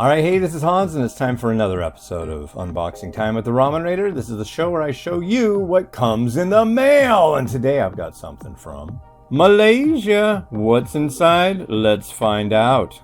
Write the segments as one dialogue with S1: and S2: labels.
S1: Alright, hey, this is Hans, and it's time for another episode of Unboxing Time with the Ramen Raider. This is the show where I show you what comes in the mail, and today I've got something from Malaysia. What's inside? Let's find out.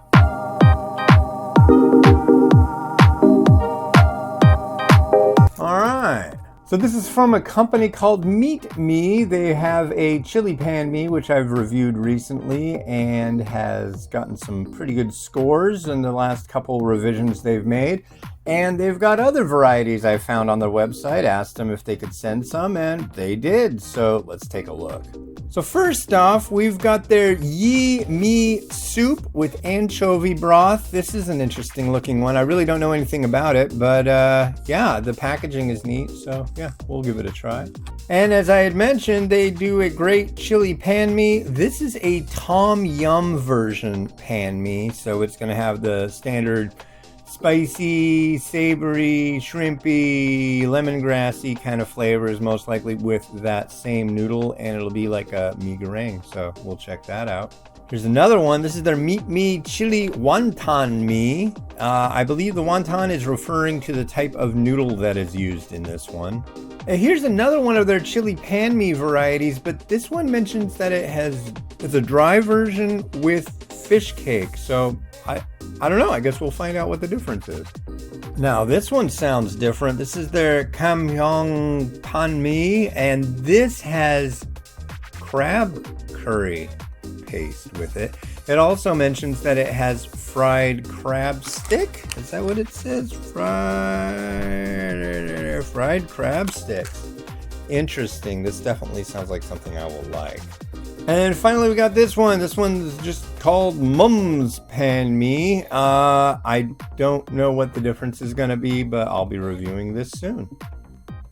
S1: Alright. So this is from a company called Meat Me. They have a chili pan mee, which I've reviewed recently and has gotten some pretty good scores in the last couple revisions they've made. And they've got other varieties I found on their website. Asked them if they could send some, and they did. So let's take a look. So first off, we've got their Yi mee soup with anchovy broth. This is an interesting looking one. I really don't know anything about it, but yeah, the packaging is neat. So yeah, we'll give it a try. And as I had mentioned, they do a great chili pan mee. This is a Tom Yum version pan mee. So it's going to have the standard spicy, savory, shrimpy, lemongrassy kind of flavors, most likely with that same noodle, and it'll be like a mee goreng, so we'll check that out. Here's another one. This is their Meat Me Chili Wonton Mee. I believe the wonton is referring to the type of noodle that is used in this one. And here's another one of their chili pan mee varieties, but this one mentions that it's a dry version with fish cake, so I don't know. I guess we'll find out what the difference is. Now, this one sounds different. This is their Kamyong Pan Mee, and this has crab curry paste with it. It also mentions that it has fried crab stick. Is that what it says? Fried crab sticks. Interesting. This definitely sounds like something I will like. And finally, we got this one. This one's just called Mum's Pan Mee. I don't know what the difference is going to be, but I'll be reviewing this soon.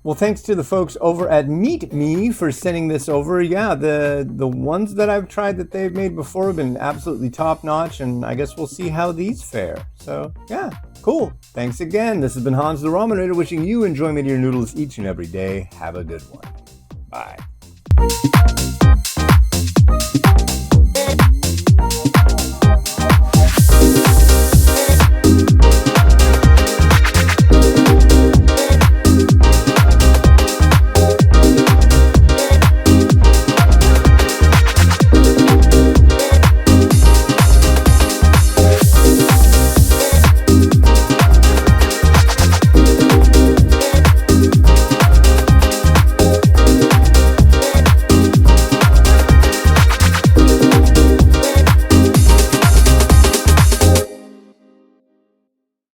S1: Well, thanks to the folks over at Meat Me for sending this over. Yeah, the ones that I've tried that they've made before have been absolutely top-notch, and I guess we'll see how these fare. So, yeah, cool. Thanks again. This has been Hans the Ramen Raider, wishing you enjoyment of your noodles each and every day. Have a good one. Bye.